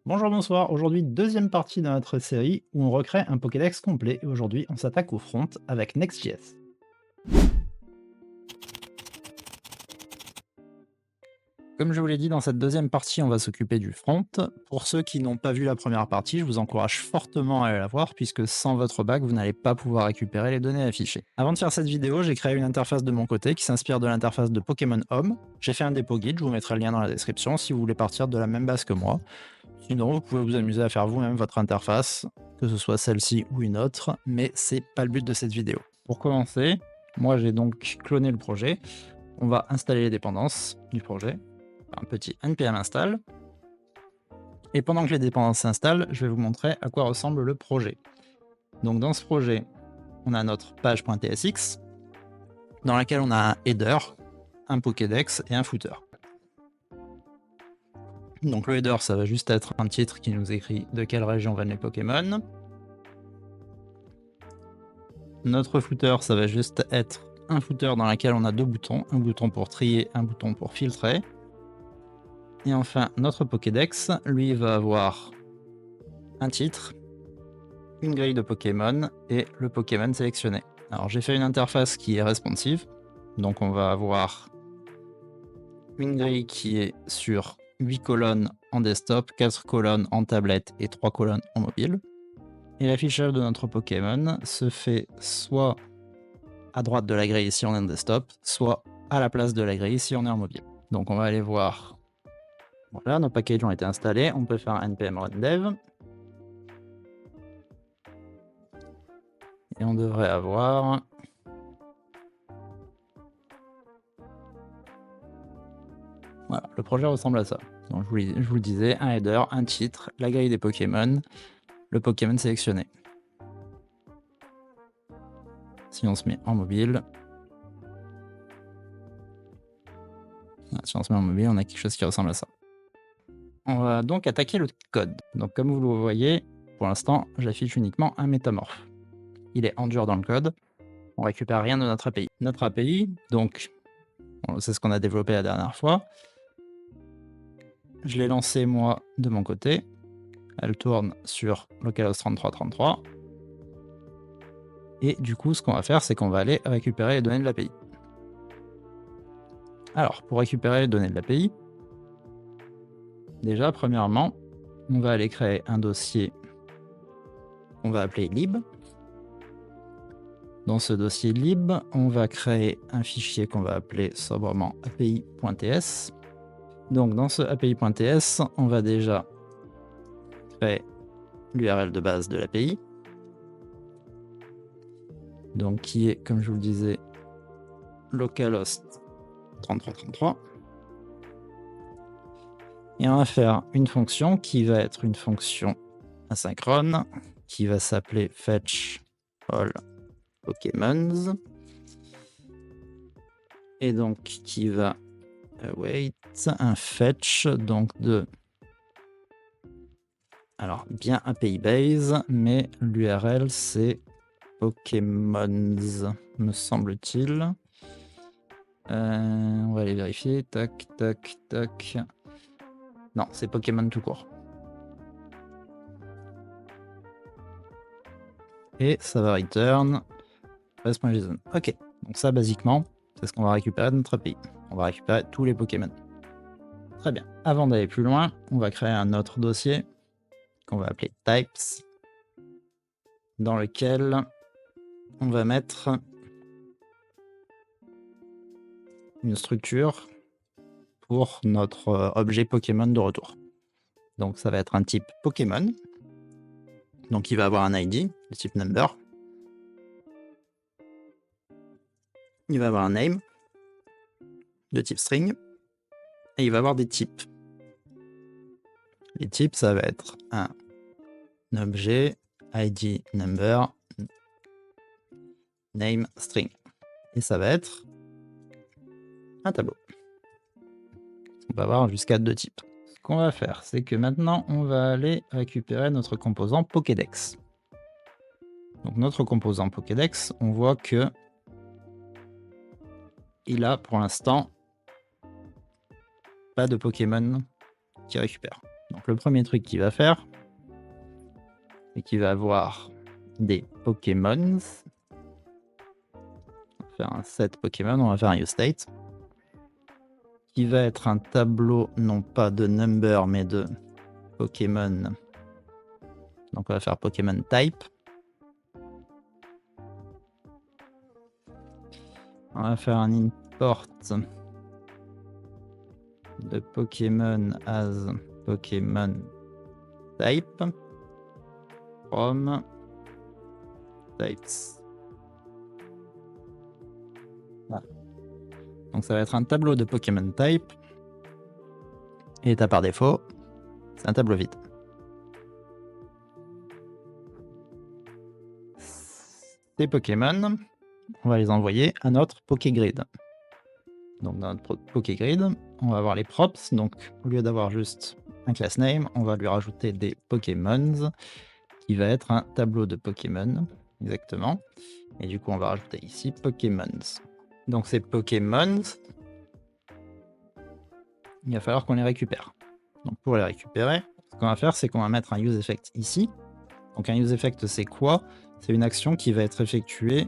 Bonjour, bonsoir. Aujourd'hui, deuxième partie de notre série où on recrée un Pokédex complet. Et aujourd'hui, on s'attaque au front avec Next.js. Comme je vous l'ai dit, dans cette deuxième partie, on va s'occuper du front. Pour ceux qui n'ont pas vu la première partie, je vous encourage fortement à aller la voir puisque sans votre bac, vous n'allez pas pouvoir récupérer les données affichées. Avant de faire cette vidéo, j'ai créé une interface de mon côté qui s'inspire de l'interface de Pokémon Home. J'ai fait un dépôt guide, je vous mettrai le lien dans la description si vous voulez partir de la même base que moi. Sinon, vous pouvez vous amuser à faire vous-même votre interface, que ce soit celle-ci ou une autre, mais c'est pas le but de cette vidéo. Pour commencer, moi j'ai donc cloné le projet. On va installer les dépendances du projet, un petit npm install. Et pendant que les dépendances s'installent, je vais vous montrer à quoi ressemble le projet. Donc dans ce projet, on a notre page.tsx, dans laquelle on a un header, un Pokédex et un footer. Donc le header, ça va juste être un titre qui nous écrit de quelle région viennent les Pokémon. Notre footer, ça va juste être un footer dans lequel on a deux boutons, un bouton pour trier, un bouton pour filtrer. Et enfin, notre Pokédex, lui, va avoir un titre, une grille de Pokémon et le Pokémon sélectionné. Alors j'ai fait une interface qui est responsive, donc on va avoir une grille qui est sur 8 colonnes en desktop, 4 colonnes en tablette et 3 colonnes en mobile. Et l'affichage de notre Pokémon se fait soit à droite de la grille si on est en desktop, soit à la place de la grille si on est en mobile. Donc on va aller voir. Voilà, nos packages ont été installés. On peut faire npm run dev. Et on devrait avoir... Voilà, le projet ressemble à ça. Donc je vous le disais, un header, un titre, la grille des Pokémon, le Pokémon sélectionné. Si on se met en mobile... Si on se met en mobile, on a quelque chose qui ressemble à ça. On va donc attaquer le code. Donc comme vous le voyez, pour l'instant, j'affiche uniquement un métamorphe. Il est en dur dans le code. On récupère rien de notre API. Notre API, donc, c'est ce qu'on a développé la dernière fois. Je l'ai lancée moi de mon côté. Elle tourne sur localhost 3333. Et du coup, ce qu'on va faire, c'est qu'on va aller récupérer les données de l'API. Alors, pour récupérer les données de l'API, déjà, premièrement, on va aller créer un dossier qu'on va appeler lib. Dans ce dossier lib, on va créer un fichier qu'on va appeler sobrement api.ts. Donc dans ce api.ts, on va déjà créer l'URL de base de l'API. Donc qui est, comme je vous le disais, localhost 3333. Et on va faire une fonction qui va être une fonction asynchrone, qui va s'appeler fetch all Pokémons. Et donc qui va await un fetch donc de... Alors bien API base, mais l'URL c'est Pokémons, me semble-t-il. On va aller vérifier. Tac, tac, tac. Non, c'est Pokémon tout court. Et ça va return res.json. Ok, donc ça basiquement, c'est ce qu'on va récupérer de notre API. On va récupérer tous les Pokémon. Très bien. Avant d'aller plus loin, on va créer un autre dossier qu'on va appeler types, dans lequel on va mettre une structure pour notre objet Pokémon de retour. Donc ça va être un type Pokémon. Donc il va avoir un ID, le type number. Il va avoir un name, de type string. Et il va avoir des types. Les types, ça va être un objet, ID, number, name, string. Et ça va être un tableau. On va avoir jusqu'à 2 types. Ce qu'on va faire, c'est que maintenant, on va aller récupérer notre composant Pokédex. Donc notre composant Pokédex, on voit que il a pour l'instant pas de Pokémon qui récupère. Donc le premier truc qu'il va faire, c'est qu'il va avoir des Pokémon. On va faire un set Pokémon, on va faire un useState. Qui va être un tableau non pas de number mais de Pokémon. Donc on va faire Pokémon type. On va faire un import de Pokémon as Pokémon type from types. Voilà. Donc ça va être un tableau de Pokémon type. Et état par défaut, c'est un tableau vide. Ces Pokémon, on va les envoyer à notre Pokégrid. Donc dans notre Pokégrid, on va avoir les props. Donc au lieu d'avoir juste un class name, on va lui rajouter des Pokémons, qui va être un tableau de Pokémon, exactement. Et du coup, on va rajouter ici Pokémons. Donc ces Pokémons, il va falloir qu'on les récupère. Donc pour les récupérer, ce qu'on va faire, c'est qu'on va mettre un useEffect ici. Donc un useEffect, c'est quoi? C'est une action qui va être effectuée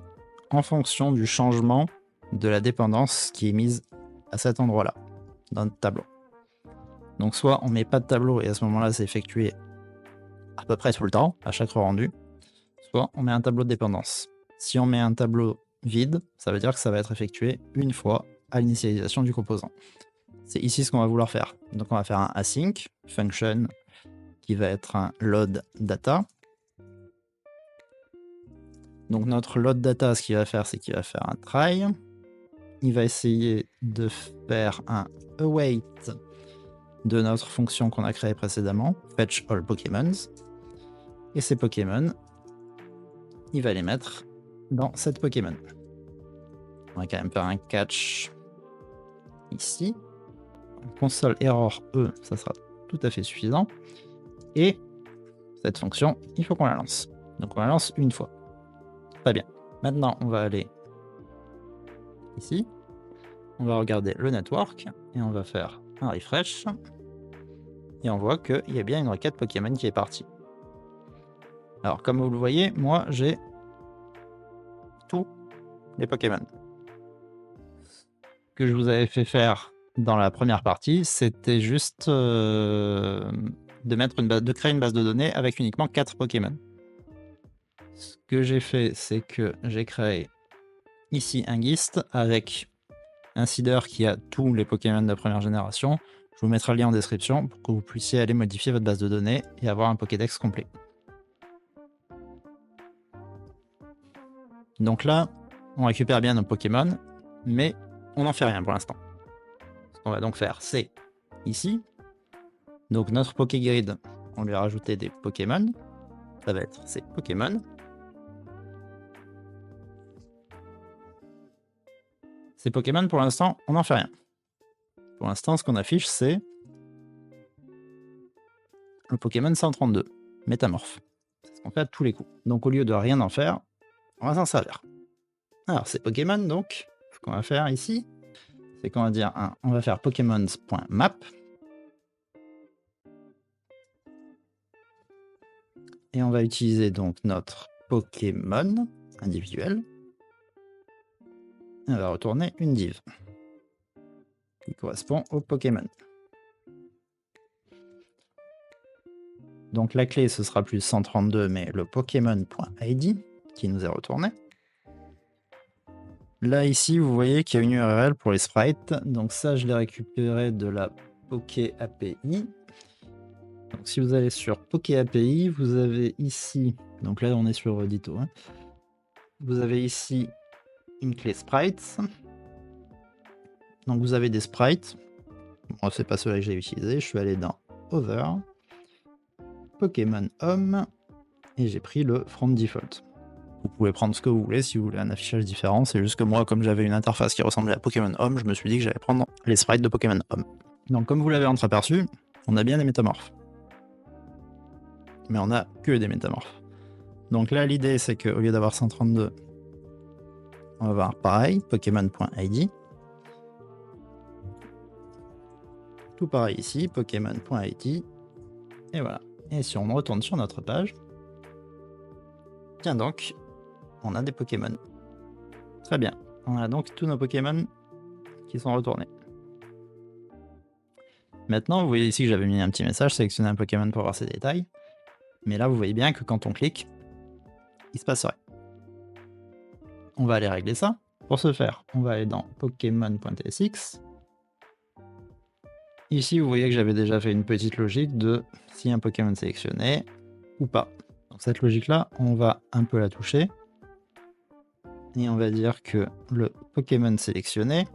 en fonction du changement de la dépendance qui est mise à cet endroit-là, dans notre tableau. Donc soit on met pas de tableau et à ce moment-là, c'est effectué à peu près tout le temps, à chaque rendu, soit on met un tableau de dépendance. Si on met un tableau vide, ça veut dire que ça va être effectué une fois à l'initialisation du composant. C'est ici ce qu'on va vouloir faire. Donc on va faire un async function qui va être un load data. Donc notre load data, ce qu'il va faire, c'est qu'il va faire un try. Il va essayer de faire un await de notre fonction qu'on a créée précédemment, fetch all Pokémons. Et ces Pokémon, il va les mettre dans cette Pokémon. On va quand même faire un catch ici. Console error E, ça sera tout à fait suffisant. Et cette fonction, il faut qu'on la lance. Donc on la lance une fois. Très bien. Maintenant, on va aller ici. On va regarder le network et on va faire un refresh. Et on voit qu'il y a bien une requête Pokémon qui est partie. Alors, comme vous le voyez, moi, j'ai tous les Pokémon. Ce que je vous avais fait faire dans la première partie, c'était juste de créer une base de données avec uniquement 4 Pokémon. Ce que j'ai fait, c'est que j'ai créé ici un GIST avec un seeder qui a tous les Pokémon de la première génération. Je vous mettrai le lien en description pour que vous puissiez aller modifier votre base de données et avoir un Pokédex complet. Donc là, on récupère bien nos Pokémon, mais on n'en fait rien pour l'instant. Ce qu'on va donc faire, c'est ici. Donc notre Pokégrid, on lui a rajouté des Pokémon. Ça va être ces Pokémon. Ces Pokémon, pour l'instant, on n'en fait rien. Pour l'instant, ce qu'on affiche, c'est le Pokémon 132, Métamorphe. C'est ce qu'on fait à tous les coups. Donc au lieu de rien en faire, on va s'en servir. Alors ces Pokémon, donc, ce qu'on va faire ici, c'est qu'on va dire, on va faire Pokémons.map. Et on va utiliser donc notre Pokémon individuel. Et on va retourner une div qui correspond au Pokémon. Donc la clé, ce sera plus 132, mais le Pokémon.id qui nous est retourné. Là, ici, vous voyez qu'il y a une URL pour les sprites. Donc ça, je l'ai récupéré de la PokéAPI. Donc si vous allez sur PokéAPI, vous avez ici, donc là on est sur Ditto, hein, vous avez ici une clé sprites. Donc vous avez des sprites. Bon, c'est pas ceux-là que j'ai utilisé. Je suis allé dans Other, Pokémon Home, et j'ai pris le From Default. Vous pouvez prendre ce que vous voulez si vous voulez un affichage différent. C'est juste que moi, comme j'avais une interface qui ressemblait à Pokémon Home, je me suis dit que j'allais prendre les sprites de Pokémon Home. Donc comme vous l'avez entreaperçu, on a bien des métamorphes. Mais on a que des métamorphes. Donc là, l'idée, c'est qu'au lieu d'avoir 132, on va avoir pareil, Pokémon.id. Tout pareil ici, Pokémon.id. Et voilà. Et si on retourne sur notre page, tiens donc, on a des Pokémon. Très bien. On a donc tous nos Pokémon qui sont retournés. Maintenant, vous voyez ici que j'avais mis un petit message, sélectionner un Pokémon pour voir ses détails. Mais là, vous voyez bien que quand on clique, il se passe rien. On va aller régler ça. Pour ce faire, on va aller dans Pokémon.tsx. Ici, vous voyez que j'avais déjà fait une petite logique de si un Pokémon sélectionné ou pas. Donc cette logique-là, on va un peu la toucher. Et on va dire que le Pokémon sélectionné,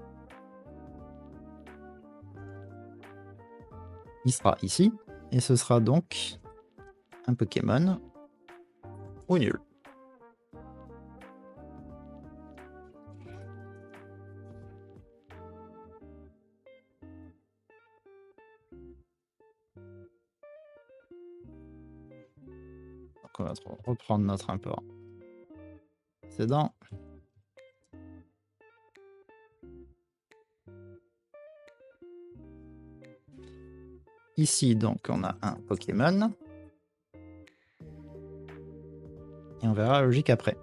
il sera ici. Et ce sera donc un Pokémon ou nul. Donc on va reprendre notre import précédent. Ici, donc, on a un Pokémon. Et on verra la logique après.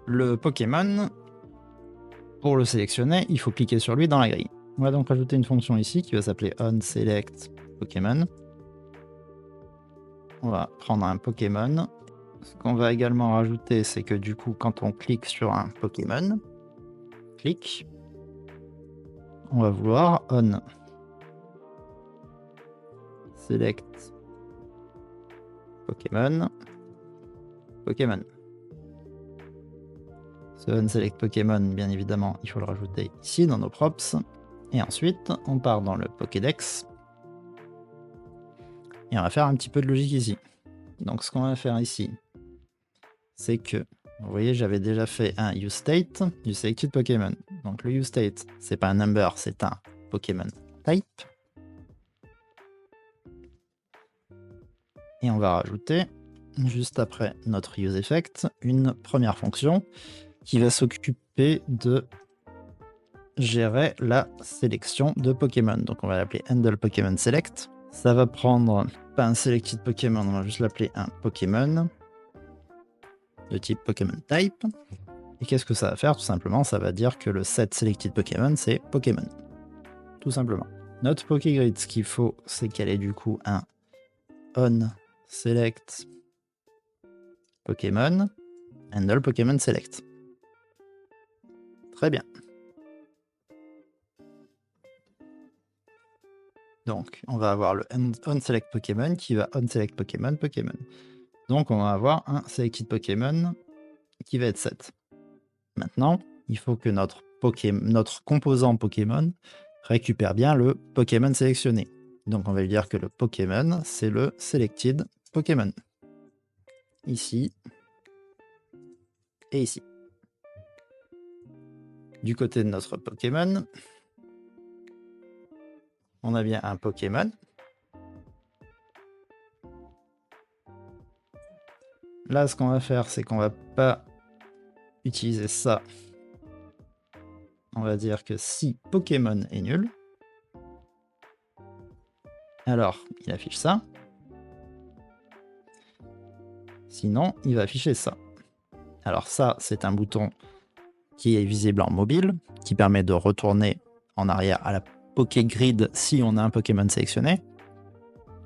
Le Pokémon, pour le sélectionner, il faut cliquer sur lui dans la grille. On va donc rajouter une fonction ici qui va s'appeler onSelectPokémon. On va prendre un Pokémon. Ce qu'on va également rajouter, c'est que du coup, quand on clique sur un Pokémon, on va vouloir onSelectPokémon. Ce onSelectPokémon, bien évidemment, il faut le rajouter ici dans nos props. Et ensuite, on part dans le Pokédex. Et on va faire un petit peu de logique ici. Donc ce qu'on va faire ici, c'est que, vous voyez, j'avais déjà fait un useState du selected Pokémon. Donc le useState, c'est pas un number, c'est un Pokémon type. Et on va rajouter, juste après notre useEffect, une première fonction qui va s'occuper de gérer la sélection de Pokémon. Donc on va l'appeler handlePokémonSelect. Ça va prendre pas un selected Pokémon, on va juste l'appeler un Pokémon de type Pokémon Type. Et qu'est-ce que ça va faire? Tout simplement, ça va dire que le set selected Pokémon, c'est Pokémon. Tout simplement. Notre Pokégrid, ce qu'il faut, c'est qu'elle ait du coup un onSelect Pokémon handle Pokémon Select. Très bien. Donc, on va avoir le onSelect Pokémon qui va onSelect Pokémon. Donc, on va avoir un selected Pokémon qui va être set. Maintenant, il faut que notre composant Pokémon récupère bien le Pokémon sélectionné. Donc, on va lui dire que le Pokémon, c'est le selected Pokémon. Ici et ici. Du côté de notre Pokémon, on a bien un Pokémon. Là, ce qu'on va faire, c'est qu'on va pas utiliser ça. On va dire que si Pokémon est nul, alors il affiche ça. Sinon, il va afficher ça. Alors ça, c'est un bouton qui est visible en mobile, qui permet de retourner en arrière à la Pokégrid si on a un Pokémon sélectionné.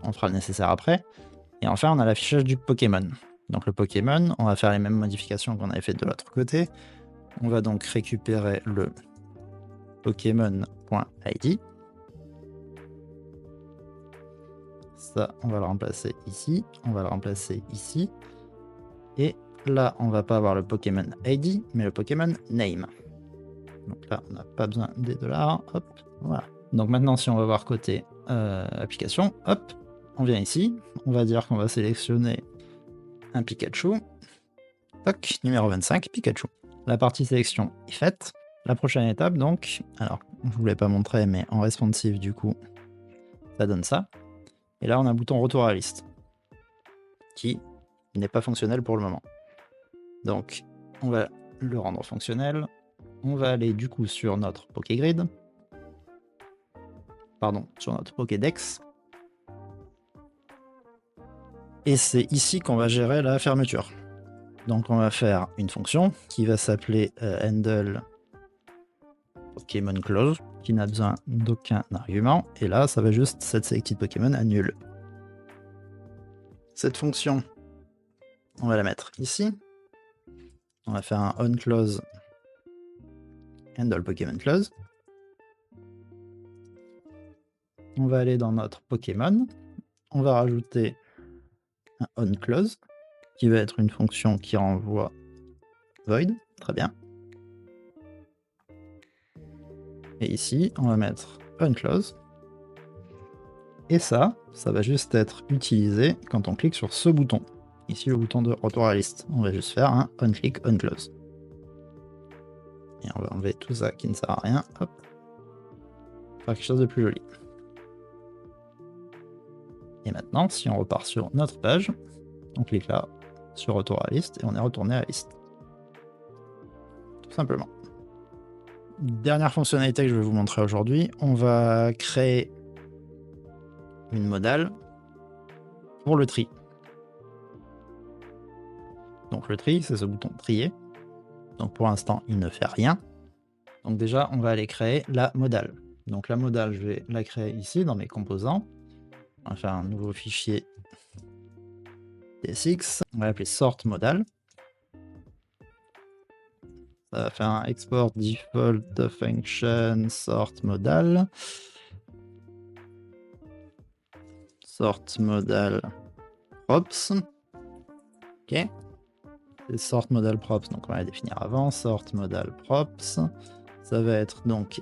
On fera le nécessaire après. Et enfin, on a l'affichage du Pokémon. Donc le Pokémon, on va faire les mêmes modifications qu'on avait fait de l'autre côté. On va donc récupérer le Pokémon.id. Ça, on va le remplacer ici. On va le remplacer ici. Et là, on va pas avoir le Pokémon ID, mais le Pokémon Name. Donc là, on n'a pas besoin des $. Hop, voilà. Donc maintenant, si on va voir côté application, hop, on vient ici. On va dire qu'on va sélectionner un Pikachu. Toc, numéro 25, Pikachu. La partie sélection est faite. La prochaine étape, donc, alors, je ne vous l'ai pas montré, mais en responsive, du coup, ça donne ça. Et là, on a un bouton retour à la liste qui n'est pas fonctionnel pour le moment. Donc, on va le rendre fonctionnel. On va aller du coup sur notre Pokégrid. Pardon, sur notre Pokédex. Et c'est ici qu'on va gérer la fermeture. Donc on va faire une fonction qui va s'appeler handle Pokémon close, qui n'a besoin d'aucun argument. Et là, ça va juste set selected Pokémon à nul. Cette fonction, on va la mettre ici. On va faire un onClose handle Pokémon close. On va aller dans notre Pokémon. On va rajouter un onClose qui va être une fonction qui renvoie void. Très bien. Et ici, on va mettre onClose. Et ça va juste être utilisé quand on clique sur ce bouton. Ici, le bouton de retour à la liste. On va juste faire un onClick onClose. Et on va enlever tout ça qui ne sert à rien. Hop. Faire quelque chose de plus joli. Et maintenant, si on repart sur notre page, on clique là, sur retour à la liste, et on est retourné à la liste. Tout simplement. Dernière fonctionnalité que je vais vous montrer aujourd'hui, on va créer une modale pour le tri. Donc le tri, c'est ce bouton trier. Donc pour l'instant, il ne fait rien. Donc déjà, on va aller créer la modale. Donc la modale, je vais la créer ici dans mes composants. On va faire un nouveau fichier tsx. On va l'appeler sort modal. Ça va faire un export default function sort modal. Sort modal props. Ok. C'est sort modal props, donc on va la définir avant. Sort modal props. Ça va être donc,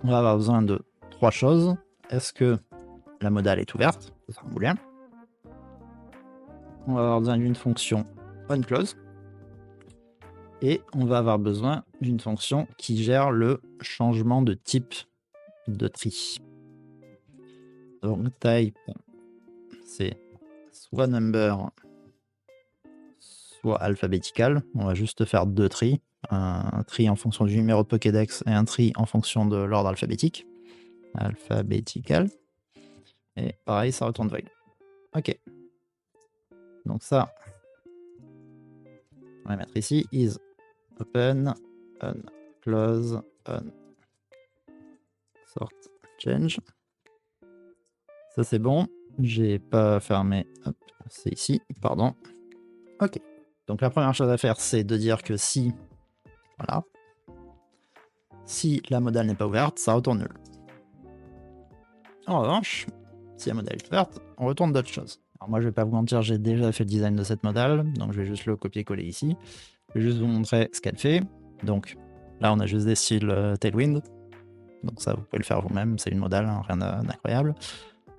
on va avoir besoin de 3 choses. Est-ce que la modale est ouverte? Ce sera un booléen. On va avoir besoin d'une fonction onClose. Et on va avoir besoin d'une fonction qui gère le changement de type de tri. Donc type, c'est soit number, soit alphabétical. On va juste faire 2 tris. Un tri en fonction du numéro de Pokédex et un tri en fonction de l'ordre alphabétique. Alphabétical. Et pareil, ça retourne void. Ok. Donc ça, on va mettre ici is open, on, close, on, sort, change. Ça c'est bon. J'ai pas fermé. Hop, c'est ici, pardon. Ok. Donc la première chose à faire, c'est de dire que si, voilà, si la modale n'est pas ouverte, ça retourne nul. En revanche, si la modale est ouverte, on retourne d'autres choses. Alors moi, je vais pas vous mentir, j'ai déjà fait le design de cette modale, donc je vais juste le copier-coller ici. Je vais juste vous montrer ce qu'elle fait. Donc là, on a juste des styles Tailwind. Donc ça, vous pouvez le faire vous-même, c'est une modale, hein, rien d'incroyable.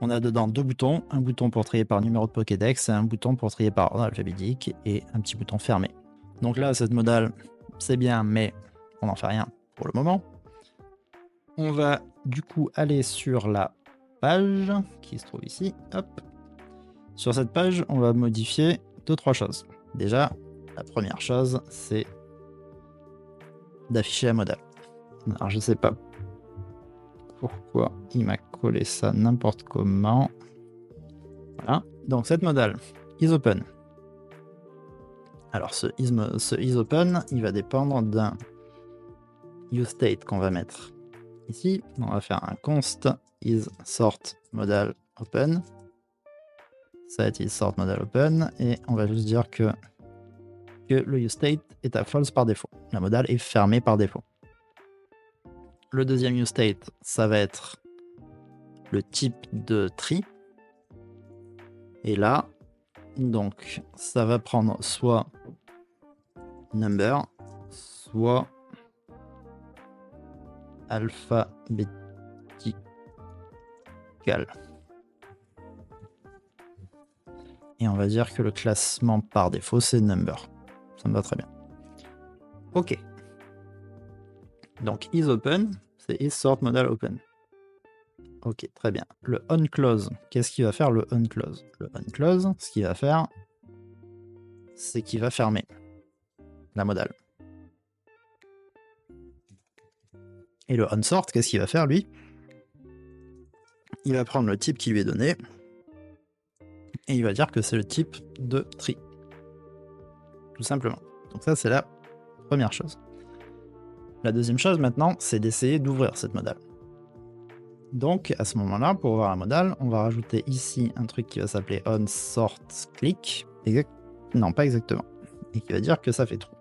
On a dedans 2 boutons, un bouton pour trier par numéro de Pokédex et un bouton pour trier par ordre alphabétique et un petit bouton fermé. Donc là, cette modale, c'est bien, mais on n'en fait rien pour le moment. On va du coup aller sur la page qui se trouve ici. Hop. Sur cette page, on va modifier 2-3 choses. Déjà, la première chose, c'est d'afficher la modale. Alors, je sais pas pourquoi il m'a collé ça n'importe comment. Voilà. Donc, cette modale, isOpen. Alors, ce isOpen, il va dépendre d'un useState qu'on va mettre ici. On va faire un const isSortModalOpen. Ça va être isSortModalOpen. Et on va juste dire que le useState est à false par défaut. La modale est fermée par défaut. Le deuxième useState, ça va être le type de tri. Et là, donc, ça va prendre soit number, soit alphabétical. Et on va dire que le classement par défaut, c'est number. Ça me va très bien. Ok. Donc, isOpen, c'est isSortModalOpen. Ok, très bien. Le onClose, qu'est-ce qu'il va faire le onClose? Le onClose, ce qu'il va faire, c'est qu'il va fermer la modale. Et le onSort, qu'est-ce qu'il va faire lui? Il va prendre le type qui lui est donné et il va dire que c'est le type de tree. Tout simplement. Donc ça, c'est la première chose. La deuxième chose maintenant, c'est d'essayer d'ouvrir cette modale. Donc à ce moment-là, pour ouvrir la modale, on va rajouter ici un truc qui va s'appeler onSortClick. Non, pas exactement. Et qui va dire que ça fait true.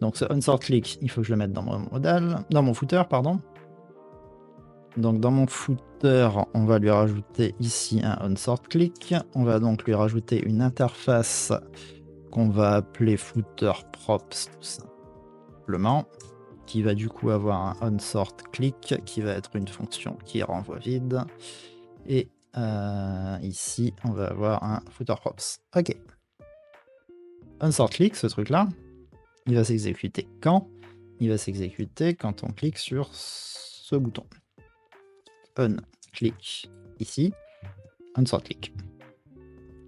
Donc ce onSortClick, il faut que je le mette dans mon modal, dans mon footer, pardon. Donc dans mon footer, on va lui rajouter ici un onSortClick. On va donc lui rajouter une interface qu'on va appeler footerProps tout simplement, qui va du coup avoir un onSortClick qui va être une fonction qui renvoie vide. Et ici, on va avoir un footerProps. Ok. OnSortClick, ce truc-là, il va s'exécuter quand? Il va s'exécuter quand on clique sur ce bouton. OnClick ici, OnSortClick.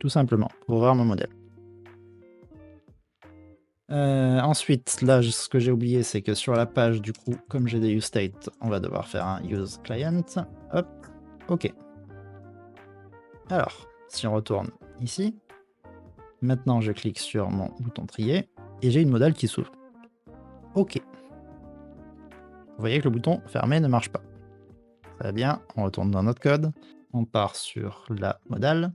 Tout simplement, pour ouvrir mon modèle. Ensuite, là, ce que j'ai oublié, c'est que sur la page, du coup, comme j'ai des useState, on va devoir faire un useClient. Hop, ok. Alors, si on retourne ici, maintenant je clique sur mon bouton trier, et j'ai une modale qui s'ouvre. Ok. Vous voyez que le bouton fermé ne marche pas. Très bien, on retourne dans notre code, on part sur la modale.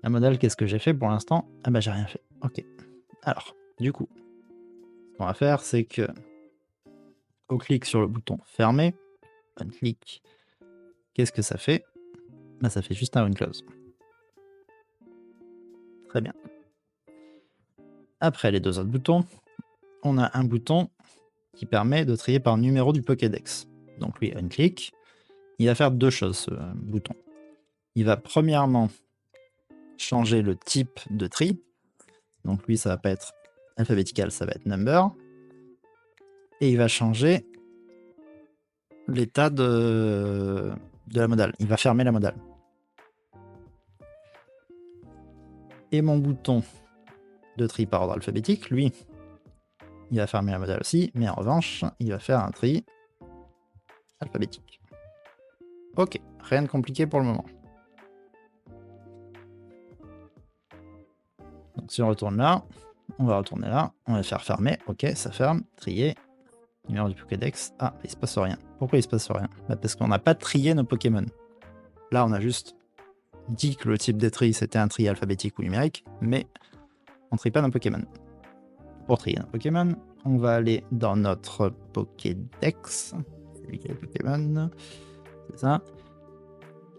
La modale, qu'est-ce que j'ai fait pour l'instant? Ah bah j'ai rien fait. Ok. Alors, du coup, ce qu'on va faire, c'est que on clique sur le bouton fermé, on clique, qu'est-ce que ça fait? Bah ça fait juste un onClose. Très bien. Après les deux autres boutons, on a un bouton qui permet de trier par numéro du Pokédex. Donc lui, onClick, il va faire deux choses, ce bouton. Il va premièrement changer le type de tri. Donc lui, ça va pas être alphabétical, ça va être number. Et il va changer l'état de la modale. Il va fermer la modale. Et mon bouton de tri par ordre alphabétique, lui, il va fermer la modale aussi, mais en revanche, il va faire un tri alphabétique. Ok, rien de compliqué pour le moment. Donc si on retourne là, on va retourner là, on va faire fermer, ok, ça ferme, trier, numéro du Pokédex, ah, il se passe rien. Pourquoi il se passe rien? Bah parce qu'on n'a pas trié nos Pokémon. Là, on a juste dit que le type de tri c'était un tri alphabétique ou numérique, mais on ne trie pas nos Pokémon. Pour trier nos Pokémon, on va aller dans notre Pokédex, celui qui est Pokémon, c'est ça.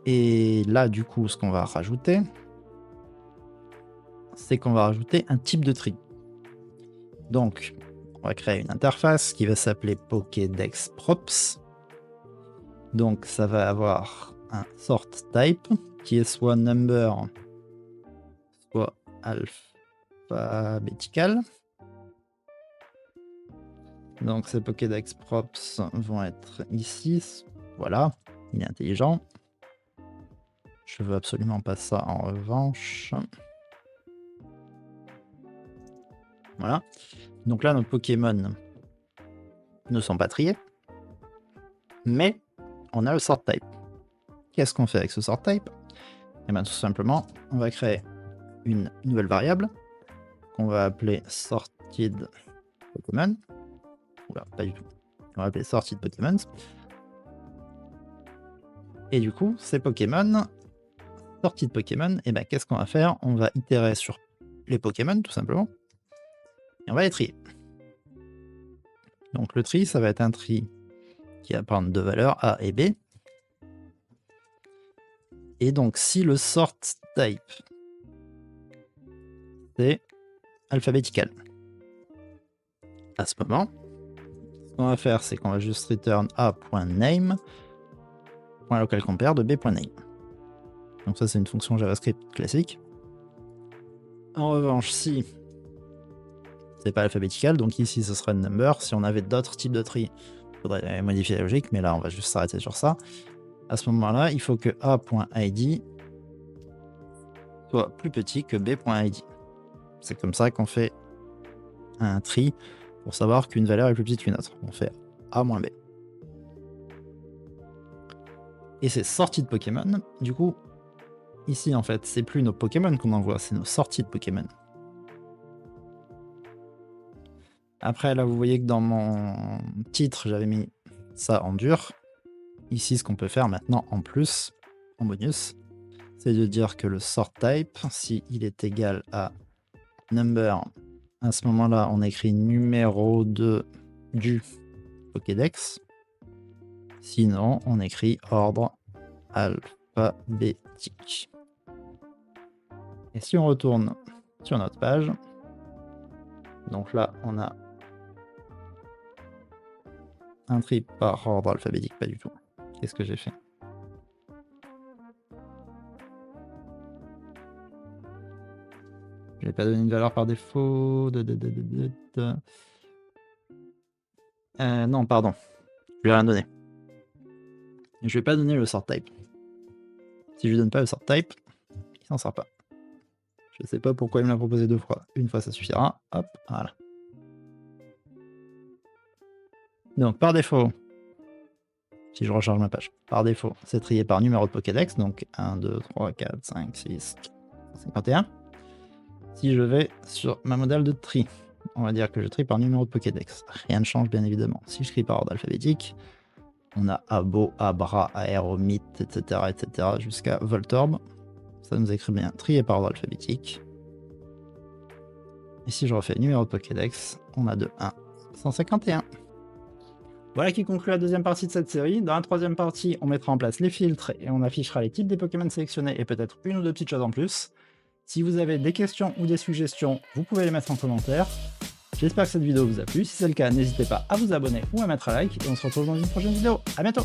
Et là, du coup, ce qu'on va rajouter, c'est qu'on va rajouter un type de tri. Donc, on va créer une interface qui va s'appeler Pokédex Props. Donc, ça va avoir un sort type qui est soit number, soit alphabétical. Donc, ces Pokédex Props vont être ici. Voilà, il est intelligent. Je veux absolument pas ça en revanche. Voilà. Donc là, nos Pokémon ne sont pas triés. Mais on a le sort type. Qu'est-ce qu'on fait avec ce sort type? Et bien tout simplement, on va créer une nouvelle variable qu'on va appeler sorted Pokémon. Oula, pas du tout. On va appeler sorted Pokémon. Et du coup, ces Pokémon, sorted Pokémon, et ben qu'est-ce qu'on va faire? On va itérer sur les Pokémon tout simplement. Et on va les trier. Donc le tri, ça va être un tri qui va prendre deux valeurs, A et B. Et donc si le sort type c'est alphabétical, à ce moment, ce qu'on va faire, c'est qu'on va juste return a.name .localCompare de b.name. Donc ça, c'est une fonction JavaScript classique. En revanche, si c'est pas alphabétical, donc ici ce sera une number. Si on avait d'autres types de tri, il faudrait modifier la logique, mais là on va juste s'arrêter sur ça. À ce moment-là, il faut que a.id soit plus petit que b.id. C'est comme ça qu'on fait un tri pour savoir qu'une valeur est plus petite qu'une autre. On fait a moins b. Et c'est sorti de Pokémon, du coup, ici, en fait, c'est plus nos Pokémon qu'on envoie, c'est nos sorties de Pokémon. Après, là, vous voyez que dans mon titre, j'avais mis ça en dur. Ici, ce qu'on peut faire maintenant en plus, en bonus, c'est de dire que le sort type, si il est égal à number, à ce moment-là, on écrit numéro du Pokédex. Sinon, on écrit ordre alphabétique. Et si on retourne sur notre page, donc là, on a un tri par ordre alphabétique, pas du tout. Qu'est-ce que j'ai fait? Je n'ai pas donné une valeur par défaut. Non, pardon. Je vais rien donner. Je vais pas donner le sort type. Si je lui donne pas le sort type, il s'en sort pas. Je sais pas pourquoi il me l'a proposé 2 fois. Une fois, ça suffira. Hop, voilà. Donc, par défaut, si je recharge ma page, par défaut, c'est trié par numéro de Pokédex. Donc, 1, 2, 3, 4, 5, 6, 51. Si je vais sur ma modèle de tri, on va dire que je trie par numéro de Pokédex. Rien ne change, bien évidemment. Si je trie par ordre alphabétique, on a Abo, Abra, Aéromite, etc., jusqu'à Voltorb. Ça nous écrit bien trié par ordre alphabétique. Et si je refais numéro de Pokédex, on a de 1, 151. Voilà qui conclut la deuxième partie de cette série. Dans la troisième partie, on mettra en place les filtres et on affichera les types des Pokémon sélectionnés et peut-être une ou deux petites choses en plus. Si vous avez des questions ou des suggestions, vous pouvez les mettre en commentaire. J'espère que cette vidéo vous a plu. Si c'est le cas, n'hésitez pas à vous abonner ou à mettre un like et on se retrouve dans une prochaine vidéo. À bientôt!